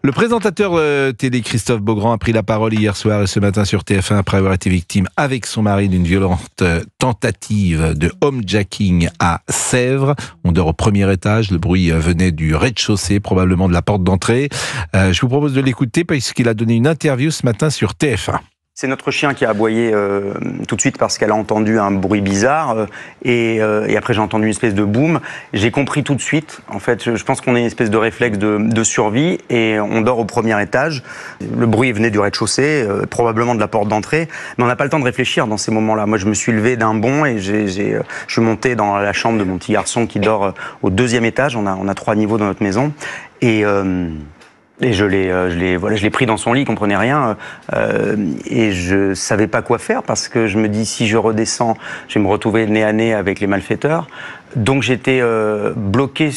Le présentateur télé Christophe Beaugrand a pris la parole hier soir et ce matin sur TF1 après avoir été victime avec son mari d'une violente tentative de homejacking à Sèvres. On dort au premier étage, le bruit venait du rez-de-chaussée, probablement de la porte d'entrée. Je vous propose de l'écouter parce qu'il a donné une interview ce matin sur TF1. C'est notre chien qui a aboyé tout de suite parce qu'elle a entendu un bruit bizarre et après j'ai entendu une espèce de boom. J'ai compris tout de suite. En fait, je pense qu'on a une espèce de réflexe de survie et on dort au premier étage. Le bruit venait du rez-de-chaussée, probablement de la porte d'entrée, mais on n'a pas le temps de réfléchir dans ces moments-là. Moi, je me suis levé d'un bond et je suis monté dans la chambre de mon petit garçon qui dort au deuxième étage. On a 3 niveaux dans notre maison et je l'ai pris dans son lit, il comprenait rien, et je savais pas quoi faire parce que je me dis si je redescends, je vais me retrouver nez à nez avec les malfaiteurs. Donc j'étais bloqué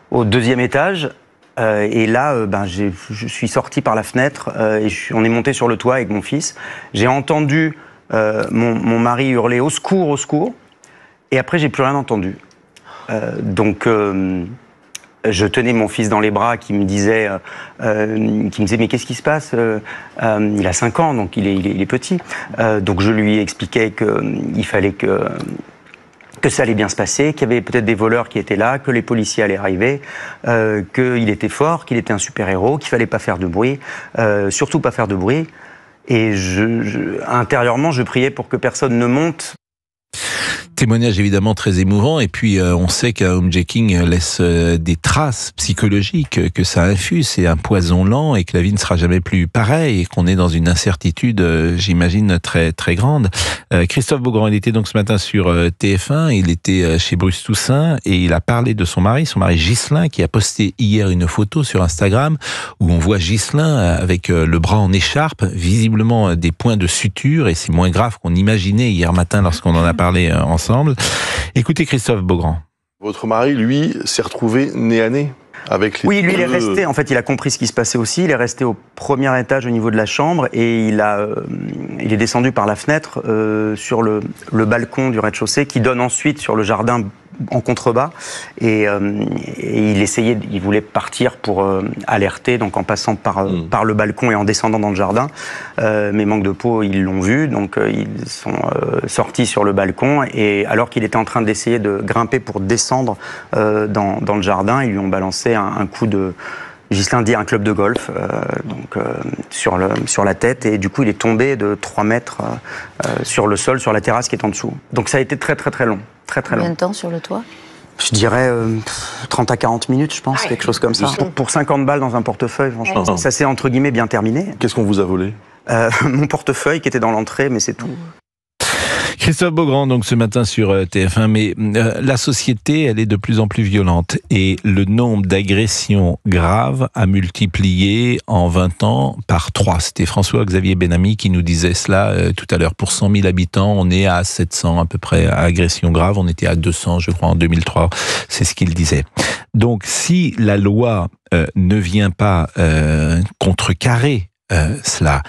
au deuxième étage. Et là, je suis sorti par la fenêtre et on est monté sur le toit avec mon fils. J'ai entendu mon mari hurler au secours, au secours, et après j'ai plus rien entendu. Je tenais mon fils dans les bras qui me disait mais qu'est-ce qui se passe, il a 5 ans, donc il est petit. Donc je lui expliquais qu'il fallait que ça allait bien se passer, qu'il y avait peut-être des voleurs qui étaient là, que les policiers allaient arriver, qu'il était fort, qu'il était un super-héros, qu'il fallait pas faire de bruit, surtout pas faire de bruit. Et intérieurement, je priais pour que personne ne monte. Témoignage évidemment très émouvant et puis on sait qu'un homejacking laisse des traces psychologiques, que ça infuse, c'est un poison lent et que la vie ne sera jamais plus pareille et qu'on est dans une incertitude, j'imagine, très très grande. Christophe Beaugrand, il était donc ce matin sur TF1, il était chez Bruce Toussaint et il a parlé de son mari Ghislain, qui a posté hier une photo sur Instagram où on voit Ghislain avec le bras en écharpe, visiblement des points de suture et c'est moins grave qu'on imaginait hier matin lorsqu'on en a parlé ensemble. Écoutez Christophe Beaugrand. Votre mari, lui, s'est retrouvé nez à nez avec les... Oui, lui, il est resté. En fait, il a compris ce qui se passait aussi. Il est resté au premier étage au niveau de la chambre et il est descendu par la fenêtre sur le balcon du rez-de-chaussée qui donne ensuite sur le jardin en contrebas et il voulait partir pour alerter, donc en passant par le balcon et en descendant dans le jardin. Mais manque de peau, ils l'ont vu, donc ils sont sortis sur le balcon et alors qu'il était en train d'essayer de grimper pour descendre dans le jardin, ils lui ont balancé un coup de... Ghislain dit un club de golf sur la tête et du coup il est tombé de 3 mètres sur le sol, sur la terrasse qui est en dessous. Donc ça a été très très très long. Très très long. Combien de temps sur le toit ? Je dirais 30 à 40 minutes, je pense, quelque chose comme ça. Pour 50 balles dans un portefeuille, franchement. Ça s'est entre guillemets bien terminé. Qu'est-ce qu'on vous a volé ? Mon portefeuille qui était dans l'entrée, mais c'est tout. Christophe Beaugrand, donc ce matin sur TF1, mais la société, elle est de plus en plus violente et le nombre d'agressions graves a multiplié en 20 ans par 3. C'était François-Xavier Benamy qui nous disait cela tout à l'heure. Pour 100 000 habitants, on est à 700 à peu près agressions graves. On était à 200, je crois, en 2003. C'est ce qu'il disait. Donc, si la loi ne vient pas contrecarrer cela,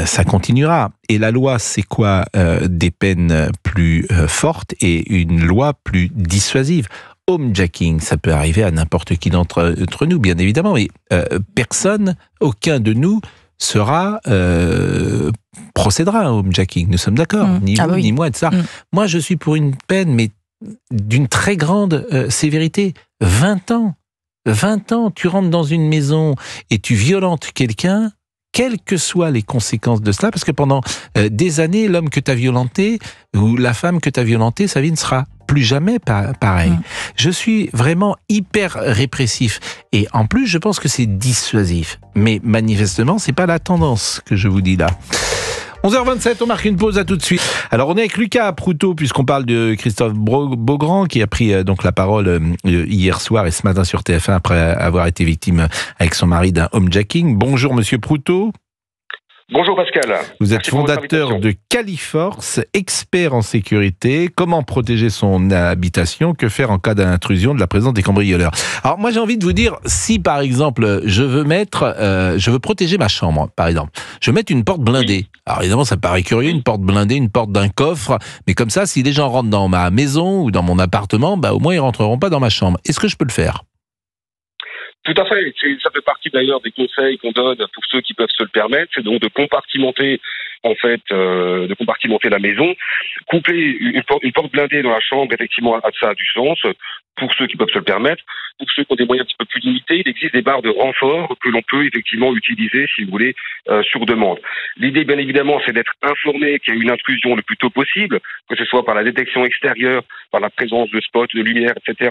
ça continuera. Et la loi, c'est quoi ? Des peines plus fortes et une loi plus dissuasive. Homejacking, ça peut arriver à n'importe qui d'entre nous, bien évidemment, mais aucun de nous procédera à homejacking. Nous sommes d'accord, ni vous, ni moi, de ça. Moi, je suis pour une peine, mais d'une très grande sévérité. 20 ans. 20 ans, tu rentres dans une maison et tu violentes quelqu'un, quelles que soient les conséquences de cela, parce que pendant des années, l'homme que tu as violenté ou la femme que tu as violentée, sa vie ne sera plus jamais pareil. Je suis vraiment hyper répressif et en plus, je pense que c'est dissuasif. Mais manifestement, c'est pas la tendance que je vous dis là. 11h27, on marque une pause, à tout de suite. Alors on est avec Lucas Proutot, puisqu'on parle de Christophe Beaugrand, qui a pris donc la parole hier soir et ce matin sur TF1 après avoir été victime avec son mari d'un homejacking. Bonjour Monsieur Proutot. Bonjour Pascal. Vous êtes fondateur de Califorce, expert en sécurité. Comment protéger son habitation ? Que faire en cas d'intrusion de la présence des cambrioleurs ? Alors moi j'ai envie de vous dire, si par exemple je veux protéger ma chambre, par exemple, je veux mettre une porte blindée. Alors évidemment ça paraît curieux, une porte blindée, une porte d'un coffre, mais comme ça si les gens rentrent dans ma maison ou dans mon appartement, au moins ils rentreront pas dans ma chambre. Est-ce que je peux le faire ? Tout à fait. Ça fait partie d'ailleurs des conseils qu'on donne pour ceux qui peuvent se le permettre. C'est donc de compartimenter, de compartimenter la maison. Coupler une porte blindée dans la chambre, effectivement, ça a du sens pour ceux qui peuvent se le permettre. Pour ceux qui ont des moyens un petit peu plus limités, il existe des barres de renfort que l'on peut effectivement utiliser, si vous voulez, sur demande. L'idée, bien évidemment, c'est d'être informé qu'il y a une intrusion le plus tôt possible, que ce soit par la détection extérieure, par la présence de spots, de lumière, etc.,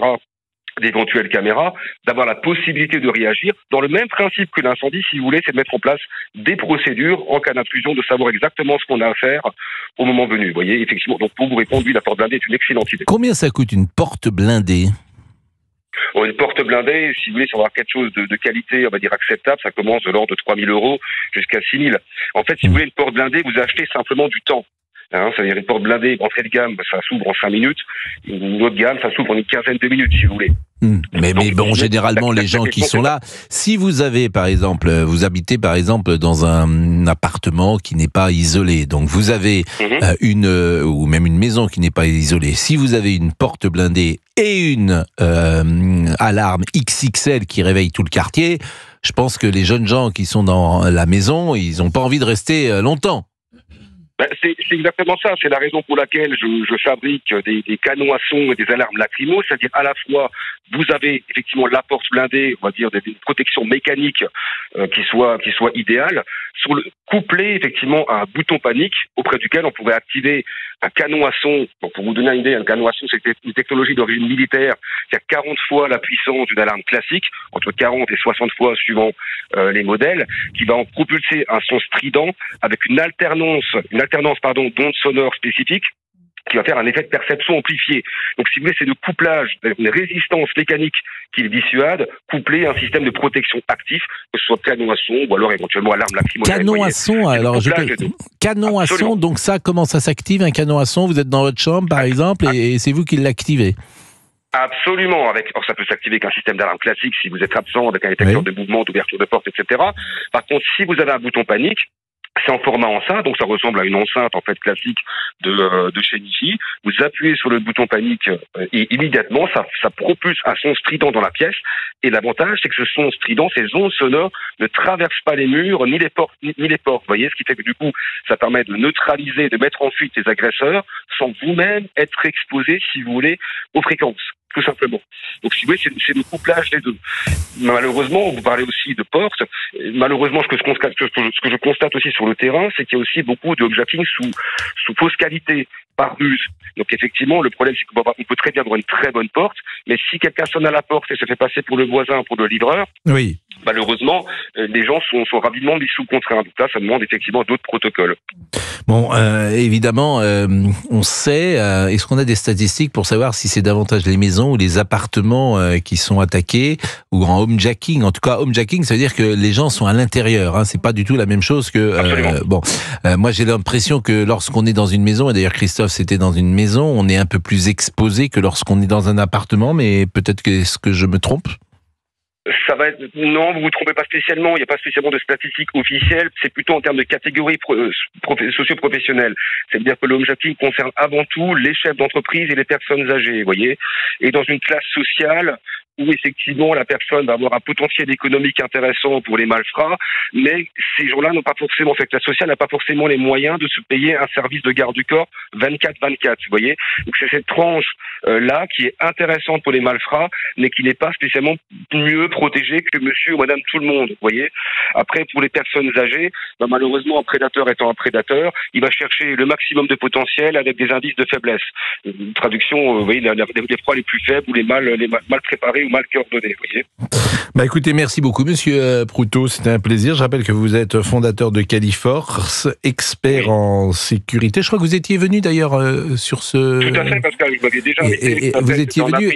d'éventuelles caméras, d'avoir la possibilité de réagir dans le même principe que l'incendie, si vous voulez, c'est de mettre en place des procédures en cas d'intrusion, de savoir exactement ce qu'on a à faire au moment venu. Vous voyez, effectivement, donc pour vous répondre, oui, la porte blindée est une excellente idée. Combien ça coûte une porte blindée ? Une porte blindée, si vous voulez, sur avoir quelque chose de qualité, on va dire acceptable, ça commence de l'ordre de 3 000 € jusqu'à 6 000. En fait, si vous voulez une porte blindée, vous achetez simplement du temps. C'est-à-dire une porte blindée, entrée de gamme, ça s'ouvre en 5 minutes. Une autre gamme, ça s'ouvre en une quinzaine de minutes, si vous voulez. Mais bon, généralement, les gens qui sont là, si vous avez, par exemple, vous habitez, par exemple, dans un appartement qui n'est pas isolé, donc vous avez ou même une maison qui n'est pas isolée, si vous avez une porte blindée et une alarme XXL qui réveille tout le quartier, je pense que les jeunes gens qui sont dans la maison, ils n'ont pas envie de rester longtemps. C'est exactement ça. C'est la raison pour laquelle je fabrique des canons à son et des alarmes lacrymo, c'est-à-dire à la fois vous avez effectivement la porte blindée, on va dire des protections mécaniques qui soient idéales, couplé effectivement à un bouton panique auprès duquel on pourrait activer un canon à son. Donc pour vous donner une idée, un canon à son, c'est une technologie d'origine militaire qui a 40 fois la puissance d'une alarme classique, entre 40 et 60 fois suivant les modèles, qui va en propulser un son strident avec une alternance d'ondes sonores spécifiques qui va faire un effet de perception amplifié. Donc, si vous voulez, c'est le couplage d'une résistance mécanique qui le dissuade, couplé à un système de protection actif, que ce soit canon à son ou alors éventuellement alarme lacrymogène. Canon à son, alors canon à son, donc ça, comment ça s'active, un canon à son? Vous êtes dans votre chambre, par exemple, et c'est vous qui l'activez? Absolument. Alors ça peut s'activer avec un système d'alarme classique si vous êtes absent, avec un détecteur de mouvement, d'ouverture de porte, etc. Par contre, si vous avez un bouton panique, c'est en format enceinte, donc ça ressemble à une enceinte en fait classique de chez Nichi. Vous appuyez sur le bouton panique et immédiatement ça propulse un son strident dans la pièce. Et l'avantage, c'est que ce son strident, ces ondes sonores ne traversent pas les murs ni les portes. Vous voyez, ce qui fait que du coup, ça permet de neutraliser, de mettre en fuite les agresseurs sans vous-même être exposé, si vous voulez, aux fréquences. Tout simplement. Donc, si vous voulez, c'est le couplage des deux. Malheureusement, vous parlez aussi de portes. Malheureusement, ce que je constate aussi sur le terrain, c'est qu'il y a aussi beaucoup de homejacking sous fausse qualité, par ruse. Donc, effectivement, le problème, c'est qu'on peut très bien avoir une très bonne porte, mais si quelqu'un sonne à la porte et se fait passer pour le voisin, pour le livreur, oui. Malheureusement, les gens sont rapidement mis sous contrainte. Donc là, ça demande effectivement d'autres protocoles. Bon, évidemment, on sait, est-ce qu'on a des statistiques pour savoir si c'est davantage les maisons ou les appartements qui sont attaqués ou en homejacking? En tout cas, homejacking, ça veut dire que les gens sont à l'intérieur. Hein, c'est pas du tout la même chose que... moi, j'ai l'impression que lorsqu'on est dans une maison, et d'ailleurs Christophe, c'était dans une maison, on est un peu plus exposé que lorsqu'on est dans un appartement, mais peut-être que est-ce que je me trompe? Ça va être... Non, vous vous trompez pas spécialement. Il n'y a pas spécialement de statistiques officielles. C'est plutôt en termes de catégories socio-professionnelles. C'est-à-dire que le homejacking concerne avant tout les chefs d'entreprise et les personnes âgées, vous voyez. Et dans une classe sociale où effectivement la personne va avoir un potentiel économique intéressant pour les malfrats, mais ces gens-là n'ont pas forcément, cette classe sociale n'a pas forcément les moyens de se payer un service de garde du corps 24/24, vous voyez. Donc c'est cette tranche là qui est intéressante pour les malfrats, mais qui n'est pas spécialement mieux protégée que monsieur ou madame tout le monde, vous voyez. Après, pour les personnes âgées, malheureusement, un prédateur étant un prédateur, il va chercher le maximum de potentiel avec des indices de faiblesse. Une traduction, vous voyez, les proies les plus faibles ou les mal préparés ou mal coordonnés, vous voyez. Écoutez, merci beaucoup, monsieur Proutot, c'était un plaisir. Je rappelle que vous êtes fondateur de Califorce, expert en sécurité. Je crois que vous étiez venu d'ailleurs sur ce... Tout à fait, Pascal, vous m'aviez déjà... vous étiez venu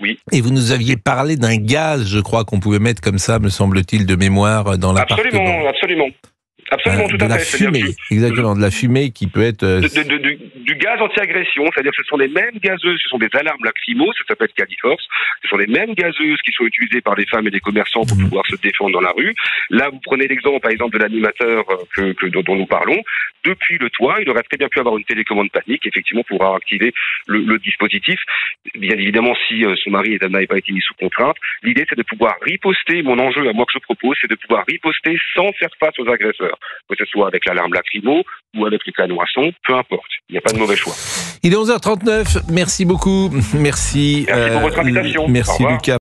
Oui. Et vous nous aviez parlé d'un gaz, je crois, qu'on pouvait mettre comme ça, me semble-t-il, de mémoire dans l'appartement. Absolument. Absolument, tout de à la fait. fumée, exactement, de la fumée qui peut être... Du gaz anti-agression, c'est-à-dire que ce sont les mêmes gazeuses, ce sont des alarmes lacrymo, ça s'appelle Califorce, ce sont les mêmes gazeuses qui sont utilisées par des femmes et des commerçants pour pouvoir se défendre dans la rue. Là, vous prenez l'exemple, par exemple, de l'animateur dont nous parlons. Depuis le toit, il aurait très bien pu avoir une télécommande panique, effectivement, pour activer le dispositif. Bien évidemment, si son mari n'avait pas été mis sous contrainte, l'idée, c'est de pouvoir riposter. Mon enjeu, à moi, que je propose, c'est de pouvoir riposter sans faire face aux agresseurs. Que ce soit avec l'alarme lacrymo ou avec les canons à son, peu importe. Il n'y a pas de mauvais choix. Il est 11h39. Merci beaucoup. Merci pour votre invitation. Merci Lucas.